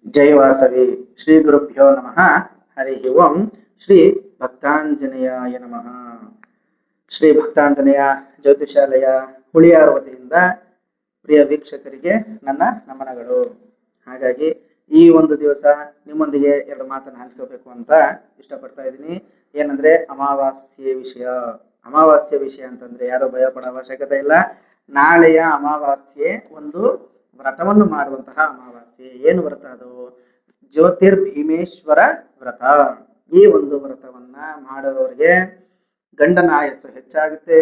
जय वासवी श्री गुरुभ्यो नमः हरि ओम श्री ಭಕ್ತಾಂಜನೇಯಾಯ ನಮಃ ಶ್ರೀ ಭಕ್ತಾಂಜನೇಯ ಜ್ಯೋತಿಷಾಲಯ ಹುಳಿಯಾರ್ ವತಿಯಿಂದ ಪ್ರಿಯ ವೀಕ್ಷಕರಿಗೆ ನನ್ನ ನಮನಗಳು. ಹಾಗಾಗಿ ಈ ಒಂದು ದಿವಸ ನಿಮ್ಮೊಂದಿಗೆ ಎರಡು ಮಾತನ್ನು ಹಂಚ್ಕೋಬೇಕು ಅಂತ ಇಷ್ಟಪಡ್ತಾ ಇದ್ದೀನಿ. ಏನಂದ್ರೆ ಅಮಾವಾಸ್ಯೆ ವಿಷಯ ಅಂತಂದ್ರೆ ಯಾರು ಭಯ ಪಡೋ ಅವಶ್ಯಕತೆ ಇಲ್ಲ. ನಾಳೆಯ ಅಮಾವಾಸ್ಯೆ ಒಂದು ವ್ರತವನ್ನು ಮಾಡುವಂತಹ ಅಮಾವಾಸ್ಯೆ. ಏನು ವ್ರತ ಅದು? ಜ್ಯೋತಿರ್ಭೀಮೇಶ್ವರ ವ್ರತ. ಈ ಒಂದು ವ್ರತವನ್ನ ಮಾಡುವವರಿಗೆ ಗಂಡನ ಆಯಸ್ಸು ಹೆಚ್ಚಾಗುತ್ತೆ,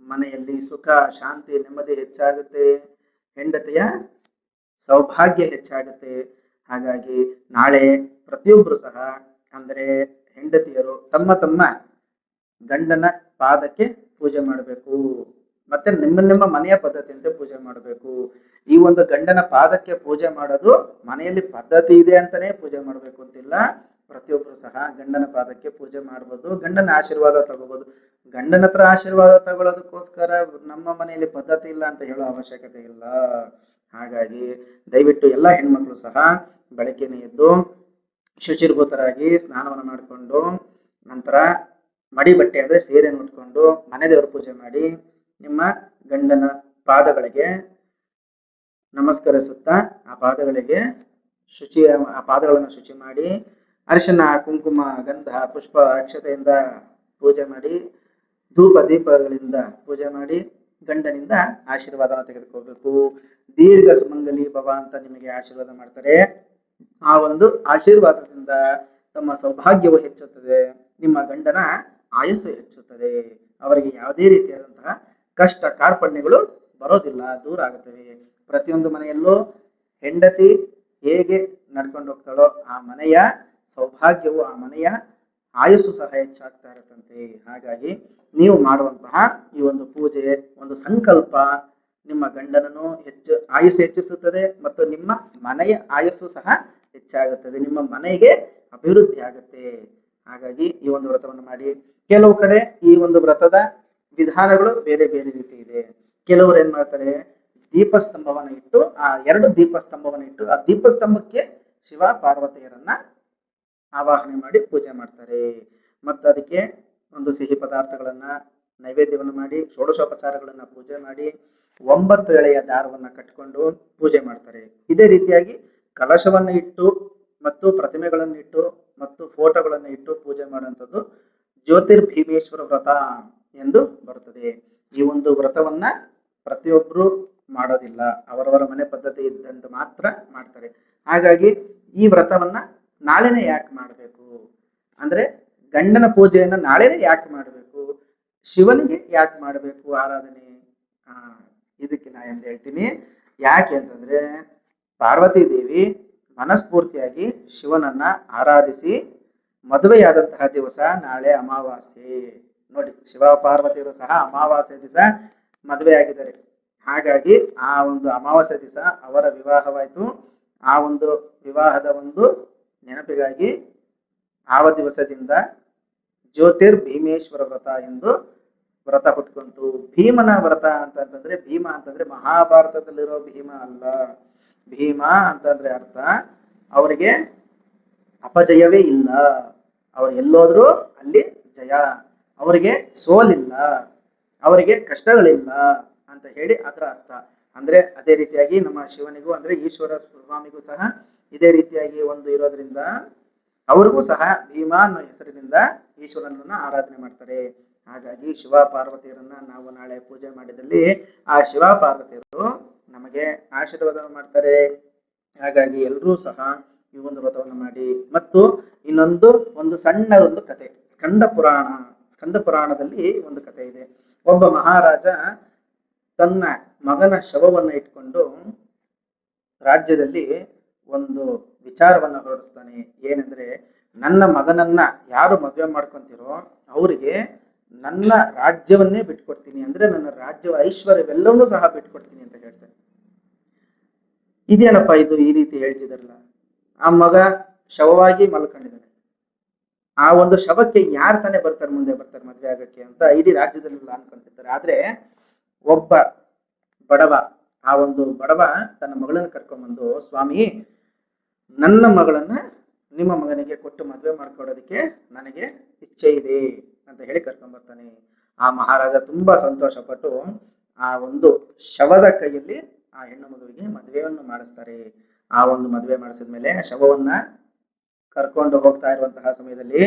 ಮನೆಯಲ್ಲಿ ಸುಖ ಶಾಂತಿ ನೆಮ್ಮದಿ ಹೆಚ್ಚಾಗುತ್ತೆ, ಹೆಂಡತಿಯ ಸೌಭಾಗ್ಯ ಹೆಚ್ಚಾಗುತ್ತೆ. ಹಾಗಾಗಿ ನಾಳೆ ಪ್ರತಿಯೊಬ್ಬರು ಸಹ ಅಂದರೆ ಹೆಂಡತಿಯರು ತಮ್ಮ ತಮ್ಮ ಗಂಡನ ಪಾದಕ್ಕೆ ಪೂಜೆ ಮಾಡಬೇಕು. ಮತ್ತೆ ನಿಮ್ಮ ಮನೆಯ ಪದ್ಧತಿಯಂತೆ ಪೂಜೆ ಮಾಡಬೇಕು. ಈ ಒಂದು ಗಂಡನ ಪಾದಕ್ಕೆ ಪೂಜೆ ಮಾಡೋದು ಮನೆಯಲ್ಲಿ ಪದ್ಧತಿ ಇದೆ ಅಂತಾನೆ ಪೂಜೆ ಮಾಡಬೇಕು ಅಂತಿಲ್ಲ. ಪ್ರತಿಯೊಬ್ಬರು ಸಹ ಗಂಡನ ಪಾದಕ್ಕೆ ಪೂಜೆ ಮಾಡ್ಬೋದು, ಗಂಡನ ಆಶೀರ್ವಾದ ತಗೋಬಹುದು. ಗಂಡನ ಹತ್ರ ಆಶೀರ್ವಾದ ತಗೊಳ್ಳೋದಕ್ಕೋಸ್ಕರ ನಮ್ಮ ಮನೆಯಲ್ಲಿ ಪದ್ಧತಿ ಇಲ್ಲ ಅಂತ ಹೇಳೋ ಅವಶ್ಯಕತೆ ಇಲ್ಲ. ಹಾಗಾಗಿ ದಯವಿಟ್ಟು ಎಲ್ಲ ಹೆಣ್ಮಕ್ಳು ಸಹ ಬೆಳಗ್ಗೆನೆ ಎದ್ದು ಶುಚಿರ್ಭೂತರಾಗಿ ಸ್ನಾನವನ್ನು ಮಾಡಿಕೊಂಡು ನಂತರ ಮಡಿ ಬಟ್ಟೆ ಅಂದ್ರೆ ಸೀರೆಯನ್ನು ಉಟ್ಕೊಂಡು ಮನೆ ದೇವರ ಪೂಜೆ ಮಾಡಿ ನಿಮ್ಮ ಗಂಡನ ಪಾದಗಳಿಗೆ ನಮಸ್ಕರಿಸುತ್ತಾ ಆ ಪಾದಗಳನ್ನು ಶುಚಿ ಮಾಡಿ ಅರಿಶಿನ ಕುಂಕುಮ ಗಂಧ ಪುಷ್ಪ ಅಕ್ಷತೆಯಿಂದ ಪೂಜೆ ಮಾಡಿ ಧೂಪ ದೀಪಗಳಿಂದ ಪೂಜೆ ಮಾಡಿ ಗಂಡನಿಂದ ಆಶೀರ್ವಾದನ ತೆಗೆದುಕೋಬೇಕು. ದೀರ್ಘ ಸುಮಂಗಲಿ ಭವ ಅಂತ ನಿಮಗೆ ಆಶೀರ್ವಾದ ಮಾಡ್ತಾರೆ. ಆ ಒಂದು ಆಶೀರ್ವಾದದಿಂದ ತಮ್ಮ ಸೌಭಾಗ್ಯವು ಹೆಚ್ಚುತ್ತದೆ, ನಿಮ್ಮ ಗಂಡನ ಆಯಸ್ಸು ಹೆಚ್ಚುತ್ತದೆ, ಅವರಿಗೆ ಯಾವುದೇ ರೀತಿಯಾದಂತಹ ಕಷ್ಟ ಕಾರ್ಪಣ್ಯಗಳು ಬರೋದಿಲ್ಲ, ದೂರ ಆಗುತ್ತವೆ. ಪ್ರತಿಯೊಂದು ಮನೆಯಲ್ಲೂ ಹೆಂಡತಿ ಹೇಗೆ ನಡ್ಕೊಂಡು ಹೋಗ್ತಾಳೋ ಆ ಮನೆಯ ಸೌಭಾಗ್ಯವು ಆ ಮನೆಯ ಆಯಸ್ಸು ಸಹ ಹೆಚ್ಚಾಗ್ತಾ ಇರುತ್ತಂತೆ. ಹಾಗಾಗಿ ನೀವು ಮಾಡುವಂತಹ ಈ ಒಂದು ಪೂಜೆ ಒಂದು ಸಂಕಲ್ಪ ನಿಮ್ಮ ಗಂಡನನ್ನು ಆಯಸ್ಸು ಹೆಚ್ಚಿಸುತ್ತದೆ ಮತ್ತು ನಿಮ್ಮ ಮನೆಯ ಆಯಸ್ಸು ಸಹ ಹೆಚ್ಚಾಗುತ್ತದೆ, ನಿಮ್ಮ ಮನೆಗೆ ಅಭಿವೃದ್ಧಿ ಆಗುತ್ತೆ. ಹಾಗಾಗಿ ಈ ಒಂದು ವ್ರತವನ್ನು ಮಾಡಿ. ಕೆಲವು ಕಡೆ ಈ ಒಂದು ವ್ರತದ ವಿಧಾನಗಳು ಬೇರೆ ಬೇರೆ ರೀತಿ ಇದೆ. ಕೆಲವರು ಏನ್ ಮಾಡ್ತಾರೆ, ದೀಪಸ್ತಂಭವನ್ನು ಇಟ್ಟು ಆ 2 ದೀಪಸ್ತಂಭವನ್ನು ಇಟ್ಟು ಆ ದೀಪಸ್ತಂಭಕ್ಕೆ ಶಿವ ಪಾರ್ವತಿಯರನ್ನ ಆವಾಹನೆ ಮಾಡಿ ಪೂಜೆ ಮಾಡ್ತಾರೆ. ಮತ್ತು ಅದಕ್ಕೆ ಒಂದು ಸಿಹಿ ಪದಾರ್ಥಗಳನ್ನ ನೈವೇದ್ಯವನ್ನು ಮಾಡಿ ಷೋಡಶೋಪಚಾರಗಳನ್ನ ಪೂಜೆ ಮಾಡಿ 9 ಎಳೆಯ ದಾರವನ್ನ ಕಟ್ಟಿಕೊಂಡು ಪೂಜೆ ಮಾಡ್ತಾರೆ. ಇದೇ ರೀತಿಯಾಗಿ ಕಲಶವನ್ನು ಇಟ್ಟು ಮತ್ತು ಪ್ರತಿಮೆಗಳನ್ನು ಇಟ್ಟು ಮತ್ತು ಫೋಟೋಗಳನ್ನು ಇಟ್ಟು ಪೂಜೆ ಮಾಡುವಂಥದ್ದು ಜ್ಯೋತಿರ್ಭೀಮೇಶ್ವರ ವ್ರತ ಎಂದು ಬರುತ್ತದೆ. ಈ ಒಂದು ವ್ರತವನ್ನ ಪ್ರತಿಯೊಬ್ರು ಮಾಡೋದಿಲ್ಲ, ಅವರವರ ಮನೆ ಪದ್ಧತಿ ಇದ್ದಂತ ಮಾತ್ರ ಮಾಡ್ತಾರೆ. ಹಾಗಾಗಿ ಈ ವ್ರತವನ್ನ ನಾಳೆನೆ ಯಾಕೆ ಮಾಡಬೇಕು ಅಂದ್ರೆ, ಗಂಡನ ಪೂಜೆಯನ್ನ ನಾಳೆನೆ ಯಾಕೆ ಮಾಡಬೇಕು, ಶಿವನಿಗೆ ಯಾಕೆ ಮಾಡಬೇಕು ಆರಾಧನೆ? ಇದಕ್ಕೆ ನಾ ಎಂತ ಹೇಳ್ತೀನಿ. ಯಾಕೆ ಅಂತಂದ್ರೆ, ಪಾರ್ವತಿ ದೇವಿ ಮನಸ್ಫೂರ್ತಿಯಾಗಿ ಶಿವನನ್ನ ಆರಾಧಿಸಿ ಮದುವೆಯಾದಂತಹ ದಿವಸ ನಾಳೆ ಅಮಾವಾಸ್ಯೆ. ನೋಡಿ, ಶಿವ ಪಾರ್ವತಿಯರು ಸಹ ಅಮಾವಾಸ್ಯೆ ದಿವಸ ಮದುವೆ ಆಗಿದ್ದಾರೆ. ಹಾಗಾಗಿ ಆ ಒಂದು ಅಮಾವಾಸ್ಯೆ ದಿವಸ ಅವರ ವಿವಾಹವಾಯಿತು. ಆ ಒಂದು ವಿವಾಹದ ಒಂದು ನೆನಪಿಗಾಗಿ ಆವ ದಿವಸದಿಂದ ಜ್ಯೋತಿರ್ಭೀಮೇಶ್ವರ ವ್ರತ ಎಂದು ವ್ರತ ಹುಟ್ಕೊಂತು. ಭೀಮನ ವ್ರತ ಅಂತಂದ್ರೆ, ಭೀಮ ಅಂತಂದ್ರೆ ಮಹಾಭಾರತದಲ್ಲಿರೋ ಭೀಮ ಅಲ್ಲ. ಭೀಮ ಅಂತಂದ್ರೆ ಅರ್ಥ ಅವರಿಗೆ ಅಪಜಯವೇ ಇಲ್ಲ, ಅವ್ರು ಎಲ್ಲೋದ್ರು ಅಲ್ಲಿ ಜಯ, ಅವರಿಗೆ ಸೋಲಿಲ್ಲ, ಅವರಿಗೆ ಕಷ್ಟಗಳಿಲ್ಲ ಅಂತ ಹೇಳಿ ಅದರ ಅರ್ಥ. ಅಂದ್ರೆ ಅದೇ ರೀತಿಯಾಗಿ ನಮ್ಮ ಶಿವನಿಗೂ ಅಂದ್ರೆ ಈಶ್ವರ ಸ್ವಾಮಿಗೂ ಸಹ ಇದೇ ರೀತಿಯಾಗಿ ಒಂದು ಇರೋದ್ರಿಂದ ಅವ್ರಿಗೂ ಸಹ ಭೀಮ ಅನ್ನೋ ಹೆಸರಿನಿಂದ ಈಶ್ವರನನ್ನ ಆರಾಧನೆ ಮಾಡ್ತಾರೆ. ಹಾಗಾಗಿ ಶಿವ ಪಾರ್ವತಿಯರನ್ನ ನಾವು ನಾಳೆ ಪೂಜೆ ಮಾಡಿದಲ್ಲಿ ಆ ಶಿವ ಪಾರ್ವತಿಯರು ನಮಗೆ ಆಶೀರ್ವಾದ ಮಾಡ್ತಾರೆ. ಹಾಗಾಗಿ ಎಲ್ಲರೂ ಸಹ ಈ ಒಂದು ವ್ರತವನ್ನು ಮಾಡಿ. ಮತ್ತು ಒಂದು ಸಣ್ಣ ಒಂದು ಕತೆ, ಸ್ಕಂದ ಪುರಾಣದಲ್ಲಿ ಒಂದು ಕತೆ ಇದೆ. ಒಬ್ಬ ಮಹಾರಾಜ ತನ್ನ ಮಗನ ಶವವನ್ನು ಇಟ್ಕೊಂಡು ರಾಜ್ಯದಲ್ಲಿ ಒಂದು ವಿಚಾರವನ್ನ ಹೊರಡಿಸ್ತಾನೆ. ಏನಂದ್ರೆ, ನನ್ನ ಮಗನನ್ನ ಯಾರು ಮದುವೆ ಮಾಡ್ಕೊಂತಿರೋ ಅವರಿಗೆ ನನ್ನ ರಾಜ್ಯವನ್ನೇ ಬಿಟ್ಕೊಡ್ತೀನಿ, ಅಂದ್ರೆ ನನ್ನ ರಾಜ್ಯ ಐಶ್ವರ್ಯವೆಲ್ಲವನ್ನೂ ಸಹ ಬಿಟ್ಕೊಡ್ತೀನಿ ಅಂತ ಹೇಳ್ತಾನೆ. ಇದೇನಪ್ಪ ಇದು ಈ ರೀತಿ ಹೇಳ್ತಿದಾರಲ್ಲ? ಆ ಮಗ ಶವವಾಗಿ ಮಲ್ಕೊಂಡಿದ್ದಾನೆ, ಆ ಒಂದು ಶವಕ್ಕೆ ಯಾರು ತಾನೇ ಮುಂದೆ ಬರ್ತಾರೆ ಮದ್ವೆ ಆಗಕ್ಕೆ ಅಂತ ಇಡೀ ರಾಜ್ಯದಲ್ಲೆಲ್ಲ ಅನ್ಕೊಂತಿರ್ತಾರೆ. ಆದ್ರೆ ಒಬ್ಬ ಬಡವ, ಆ ಒಂದು ಬಡವ ತನ್ನ ಮಗಳನ್ನ ಕರ್ಕೊಂಡ್ಬಂದು, ಸ್ವಾಮಿ ನನ್ನ ಮಗಳನ್ನ ನಿಮ್ಮ ಮಗನಿಗೆ ಕೊಟ್ಟು ಮದುವೆ ಮಾಡ್ಕೊಡೋದಕ್ಕೆ ನನಗೆ ಇಚ್ಛೆ ಇದೆ ಅಂತ ಹೇಳಿ ಕರ್ಕೊಂಡ್ಬರ್ತಾನೆ. ಆ ಮಹಾರಾಜ ತುಂಬಾ ಸಂತೋಷಪಟ್ಟು ಆ ಒಂದು ಶವದ ಕೈಯಲ್ಲಿ ಆ ಹೆಣ್ಣು ಮಗುವಿಗೆ ಮದುವೆಯನ್ನು ಮಾಡಿಸ್ತಾರೆ. ಆ ಒಂದು ಮದುವೆ ಮಾಡಿಸಿದ್ಮೇಲೆ ಶವವನ್ನ ಕರ್ಕೊಂಡು ಹೋಗ್ತಾ ಇರುವಂತಹ ಸಮಯದಲ್ಲಿ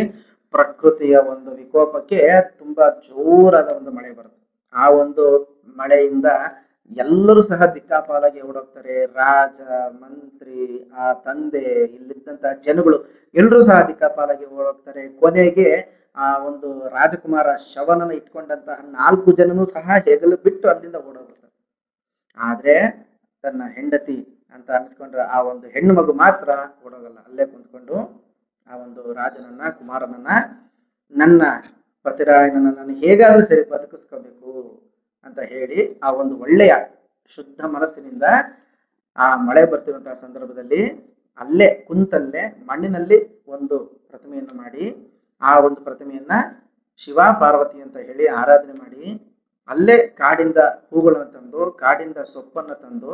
ಪ್ರಕೃತಿಯ ಒಂದು ವಿಕೋಪಕ್ಕೆ ತುಂಬಾ ಜೋರಾದ ಒಂದು ಮಳೆ ಬರುತ್ತೆ. ಆ ಒಂದು ಮಳೆಯಿಂದ ಎಲ್ಲರೂ ಸಹ ದಿಕ್ಕಾಪಾಲಾಗಿ ಓಡೋಗ್ತಾರೆ. ರಾಜ, ಮಂತ್ರಿ, ಆ ತಂದೆ, ಇಲ್ಲಿದ್ದಂತಹ ಜನಗಳು ಎಲ್ಲರೂ ಸಹ ದಿಕ್ಕಾಪಾಲಾಗಿ ಓಡೋಗ್ತಾರೆ. ಕೊನೆಗೆ ಆ ಒಂದು ರಾಜಕುಮಾರ ಶವನನ್ನ ಇಟ್ಕೊಂಡಂತಹ 4 ಜನನೂ ಸಹ ಹೆಗಲು ಬಿಟ್ಟು ಅಲ್ಲಿಂದ ಓಡೋಗ್ತಾರೆ. ಆದ್ರೆ ತನ್ನ ಹೆಂಡತಿ ಅಂತ ಅನ್ಸ್ಕೊಂಡ್ರೆ ಆ ಒಂದು ಹೆಣ್ಣು ಮಗು ಮಾತ್ರ ಓಡೋಗಲ್ಲ. ಅಲ್ಲೇ ಕುಂತ್ಕೊಂಡು ಆ ಒಂದು ರಾಜನನ್ನ, ಕುಮಾರನನ್ನ, ನನ್ನ ಪತಿರಾಯನನ್ನ ನಾನು ಹೇಗಾದ್ರೂ ಸರಿ ಬದುಕಿಸ್ಕೋಬೇಕು ಅಂತ ಹೇಳಿ ಆ ಒಂದು ಒಳ್ಳೆಯ ಶುದ್ಧ ಮನಸ್ಸಿನಿಂದ ಆ ಮಳೆ ಬರ್ತಿರುವಂತಹ ಸಂದರ್ಭದಲ್ಲಿ ಅಲ್ಲೇ ಕುಂತಲ್ಲೇ ಮಣ್ಣಿನಲ್ಲಿ ಒಂದು ಪ್ರತಿಮೆಯನ್ನು ಮಾಡಿ ಆ ಒಂದು ಪ್ರತಿಮೆಯನ್ನ ಶಿವ ಪಾರ್ವತಿ ಅಂತ ಹೇಳಿ ಆರಾಧನೆ ಮಾಡಿ ಅಲ್ಲೇ ಕಾಡಿಂದ ಹೂಗಳನ್ನು ತಂದು, ಕಾಡಿಂದ ಸೊಪ್ಪನ್ನ ತಂದು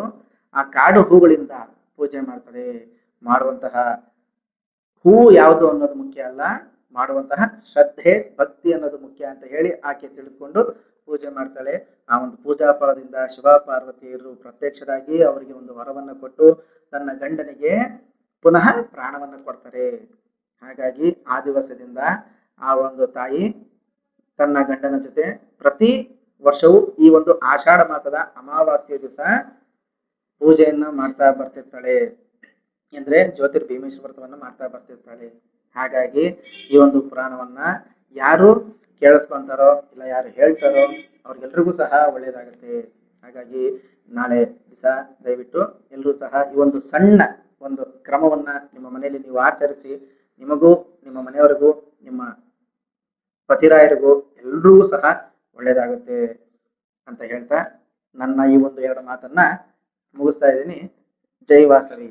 ಆ ಕಾಡು ಹೂಗಳಿಂದ ಪೂಜೆ ಮಾಡ್ತಾಳೆ. ಮಾಡುವಂತಹ ಹೂ ಯಾವುದು ಅನ್ನೋದು ಮುಖ್ಯ ಅಲ್ಲ, ಮಾಡುವಂತಹ ಶ್ರದ್ಧೆ, ಭಕ್ತಿ ಅನ್ನೋದು ಮುಖ್ಯ ಅಂತ ಹೇಳಿ ಆಕೆ ತಿಳಿದುಕೊಂಡು ಪೂಜೆ ಮಾಡ್ತಾಳೆ. ಆ ಒಂದು ಪೂಜಾ ಫಲದಿಂದ ಶಿವ ಪಾರ್ವತಿಯರು ಪ್ರತ್ಯಕ್ಷರಾಗಿ ಅವರಿಗೆ ಒಂದು ವರವನ್ನು ಕೊಟ್ಟು ತನ್ನ ಗಂಡನಿಗೆ ಪುನಃ ಪ್ರಾಣವನ್ನ ಕೊಡ್ತಾರೆ. ಹಾಗಾಗಿ ಆ ದಿವಸದಿಂದ ಆ ಒಂದು ತಾಯಿ ತನ್ನ ಗಂಡನ ಜೊತೆ ಪ್ರತಿ ವರ್ಷವೂ ಈ ಒಂದು ಆಷಾಢ ಮಾಸದ ಅಮಾವಾಸ್ಯ ದಿವಸ ಪೂಜೆಯನ್ನ ಮಾಡ್ತಾ ಬರ್ತಿರ್ತಾಳೆ. ಅಂದ್ರೆ ಜ್ಯೋತಿರ್ಭೀಮೇಶ್ವರ ವ್ರತವನ್ನ ಮಾಡ್ತಾ ಬರ್ತಿರ್ತಾಳೆ. ಹಾಗಾಗಿ ಈ ಒಂದು ಪುರಾಣವನ್ನ ಯಾರು ಕೇಳಿಸ್ಕೊಂತಾರೋ ಇಲ್ಲ ಯಾರು ಹೇಳ್ತಾರೋ ಅವ್ರಿಗೆಲ್ರಿಗೂ ಸಹ ಒಳ್ಳೇದಾಗುತ್ತೆ. ಹಾಗಾಗಿ ನಾಳೆ ದಿವಸ ದಯವಿಟ್ಟು ಎಲ್ಲರೂ ಸಹ ಈ ಒಂದು ಸಣ್ಣ ಒಂದು ಕ್ರಮವನ್ನ ನಿಮ್ಮ ಮನೆಯಲ್ಲಿ ನೀವು ಆಚರಿಸಿ ನಿಮಗೂ, ನಿಮ್ಮ ಮನೆಯವರಿಗೂ, ನಿಮ್ಮ ಪತಿರಾಯರಿಗೂ ಎಲ್ರಿಗೂ ಸಹ ಒಳ್ಳೇದಾಗುತ್ತೆ ಅಂತ ಹೇಳ್ತಾ ನನ್ನ ಈ ಒಂದು 2 ಮಾತನ್ನ ಮುಗಿಸ್ತಾ ಇದ್ದೀನಿ. ಜೈ ವಾಸವಿ.